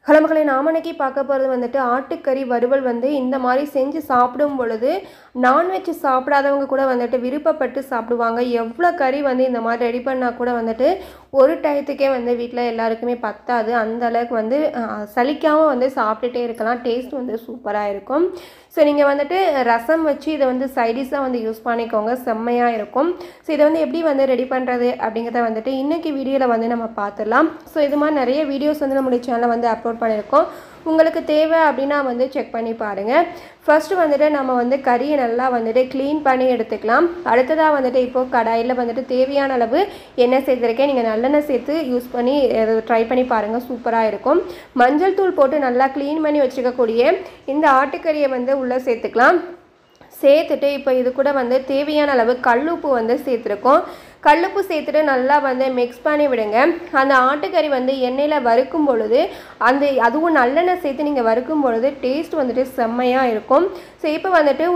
Hello மக்களே, நாம இன்னைக்கு பார்க்க போகிறது வந்துட்டு ஆட்டுக்கறி வறுவல். இந்த மாதிரி செஞ்சு சாப்பிடும் பொழுது நான்வெஜ் சாப்பிடாதவங்க கூட வந்துட்டு விருப்பப்பட்டு சாப்பிடுவாங்க. எவ்வளோ கறி இந்த மாதிரி ரெடி பண்ணால் கூட வந்துட்டு ஒரு டயத்துக்கே வீட்டில் எல்லாருக்குமே பத்தாது. அந்த அளவுக்கு சலிக்காமல் சாப்பிட்டுட்டே இருக்கலாம். டேஸ்ட் சூப்பராக இருக்கும். ஸோ நீங்கள் வந்துட்டு ரசம் வச்சு இதை சைடிஷாக யூஸ் பண்ணிக்கோங்க, செம்மையாக இருக்கும். ஸோ இதை எப்படி ரெடி பண்ணுறது அப்படிங்கிறத வந்துட்டு இன்றைக்கி வீடியோவில் நம்ம பார்த்துடலாம். ஸோ இது மாதிரி நிறைய வீடியோஸ் நம்மளுடைய சேனலில் அப்லோட் பண்ணியிருக்கோம். உங்களுக்கு தேவை அப்படின்னா செக் பண்ணி பாருங்கள். ஃபர்ஸ்ட்டு நம்ம கறியை நல்லா க்ளீன் பண்ணி எடுத்துக்கலாம். அடுத்ததாக இப்போது கடாயில் தேவையான அளவு எண்ணெய் சேர்த்துருக்கேன். நீங்கள் நல்லெண்ணெய் சேர்த்து யூஸ் பண்ணி ட்ரை பண்ணி பாருங்கள், சூப்பராக இருக்கும். மஞ்சள் தூள் போட்டு நல்லா க்ளீன் பண்ணி வச்சுக்கக்கூடிய இந்த ஆட்டுக்கறியை உள்ளே சேர்த்துக்கலாம். சேர்த்துட்டு இப்போ இது கூட தேவையான அளவு கல்லுப்பு சேர்த்துருக்கோம். கல்லுப்பு சேர்த்துட்டு நல்லா மிக்ஸ் பண்ணி விடுங்க. அந்த ஆட்டுக்கறி எண்ணெயில் வறுக்கும் பொழுது அதுவும் நல்லெண்ணெய் சேர்த்து நீங்கள் வறுக்கும் பொழுது டேஸ்ட் செம்மையாக இருக்கும். ஸோ இப்போ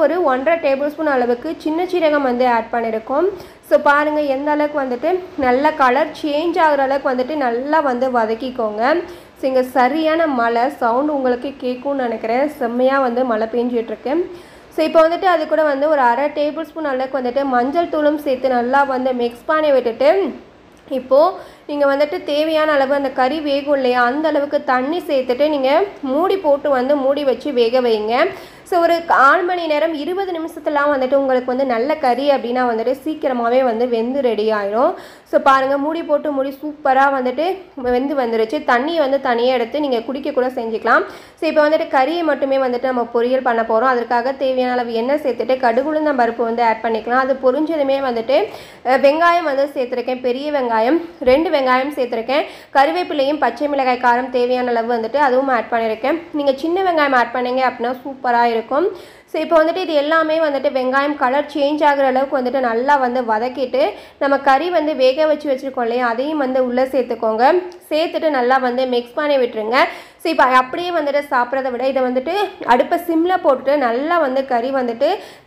ஒரு 1.5 டேபிள் ஸ்பூன் அளவுக்கு சின்ன சீரகம் ஆட் பண்ணியிருக்கோம். ஸோ பாருங்கள் எந்த அளவுக்கு நல்ல கலர் சேஞ்ச் ஆகிற அளவுக்கு நல்லா வதக்கிக்கோங்க. ஸோ இங்கே சரியான மழை சவுண்டு உங்களுக்கு கேட்கும்னு நினைக்கிறேன். செம்மையாக மழை பெஞ்சிட்ருக்கு. ஸோ இப்போ அது கூட ஒரு 1/2 டேபிள் ஸ்பூன் அளவுக்கு மஞ்சள் தூளும் சேர்த்து நல்லா மிக்ஸ் பண்ணி விட்டுட்டு இப்போது நீங்கள் தேவையான அளவு அந்த கறி வேகும் இல்லையா, அந்த அளவுக்கு தண்ணி சேர்த்துட்டு நீங்கள் மூடி போட்டு மூடி வச்சு வேக வைங்க. ஸோ ஒரு 1/4 மணி நேரம் 20 நிமிஷத்துலாம் உங்களுக்கு நல்ல கறி அப்படின்னா சீக்கிரமாகவே வெந்து ரெடி ஆகிடும். ஸோ பாருங்கள், மூடி போட்டு மூடி சூப்பராக வெந்து வந்துருச்சு. தண்ணியை தனியாக எடுத்து நீங்கள் குடிக்க கூட செஞ்சுக்கலாம். ஸோ இப்போ கறியை மட்டுமே நம்ம பொரியல் பண்ண போகிறோம். அதற்காக தேவையான அளவு எண்ணெய் சேர்த்துட்டு கடுகுளுந்தம் பருப்பு ஆட் பண்ணிக்கலாம். அது பொரிஞ்சதுமே வெங்காயம் சேர்த்துருக்கேன். பெரிய வெங்காயம் 2 வெங்காயம் சேர்த்துருக்கேன். கருவேப்பிலையும் பச்சை மிளகாய் காரம் தேவையான அளவு அதுவும் ஆட் பண்ணியிருக்கேன். நீங்கள் சின்ன வெங்காயம் ஆட் பண்ணீங்க அப்படின்னா சூப்பராக இருக்கும். ஸோ இப்போ இது எல்லாமே வெங்காயம் கலர் சேஞ்ச் ஆகிற அளவுக்கு நல்லா வதக்கிட்டு நம்ம கறி வேக வச்சு வச்சுருக்கோம் இல்லையா, அதையும் உள்ளே சேர்த்துக்கோங்க. சேர்த்துட்டு நல்லா மிக்ஸ் பண்ணி விட்டுருங்க. ஸோ இப்போ அப்படியே சாப்பிட்றத விட இதை அடுப்பை சிம்மில் போட்டுட்டு நல்லா கறி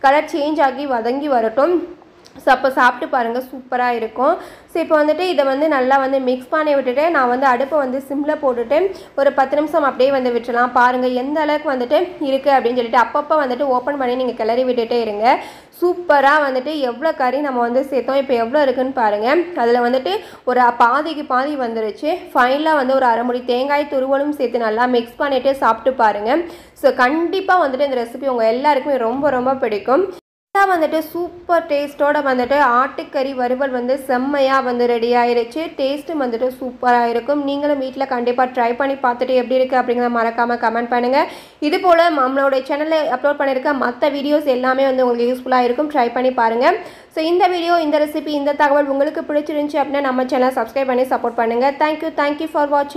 கலர் சேஞ்ச் ஆகி வதங்கி வரட்டும். ஸோ அப்போ சாப்பிட்டு பாருங்கள், சூப்பராக இருக்கும். ஸோ இப்போ இதை நல்லா மிக்ஸ் பண்ணி விட்டுட்டு நான் அடுப்பை சிம்மில் போட்டுட்டு ஒரு 10 நிமிஷம் அப்படியே விட்டுலாம். பாருங்கள் எந்த அளவுக்கு இருக்குது அப்படின்னு சொல்லிட்டு அப்பப்போ ஓப்பன் பண்ணி நீங்கள் கிளறி விட்டுட்டே இருங்க. சூப்பராக எவ்வளோ கறி நம்ம சேர்த்தோம், இப்போ எவ்வளோ இருக்குதுன்னு பாருங்கள். அதில் ஒரு பாதிக்கு பாதி வந்துருச்சு. ஃபைனலாக ஒரு அரை முடி தேங்காய் துருவலும் சேர்த்து நல்லா மிக்ஸ் பண்ணிவிட்டு சாப்பிட்டு பாருங்கள். ஸோ கண்டிப்பாக இந்த ரெசிபி உங்கள் எல்லாருக்குமே ரொம்ப ரொம்ப பிடிக்கும். சூப்பர் டேஸ்ட்டோட ஆட்டுக்கறி வறுவல் செம்மையாக ரெடி ஆயிருச்சு. டேஸ்ட்டும் சூப்பராக இருக்கும். நீங்களும் வீட்டில் கண்டிப்பாக ட்ரை பண்ணி பார்த்துட்டு எப்படி இருக்குது அப்படிங்கிறத மறக்காமல் கமெண்ட் பண்ணுங்கள். இது போல் நம்மளோட சேனலில் அப்லோட் பண்ணியிருக்க மற்ற வீடியோஸ் எல்லாமே உங்களுக்கு யூஸ்ஃபுல்லாக இருக்கும். ட்ரை பண்ணி பாருங்கள். ஸோ இந்த வீடியோ, இந்த ரெசிபி, இந்த தகவல் உங்களுக்கு பிடிச்சிருந்துச்சி அப்படின்னா நம்ம சேனலை சப்ஸ்கிரைப் பண்ணி சப்போர்ட் பண்ணுங்கள். தேங்க்யூ ஃபார் வாட்சிங்.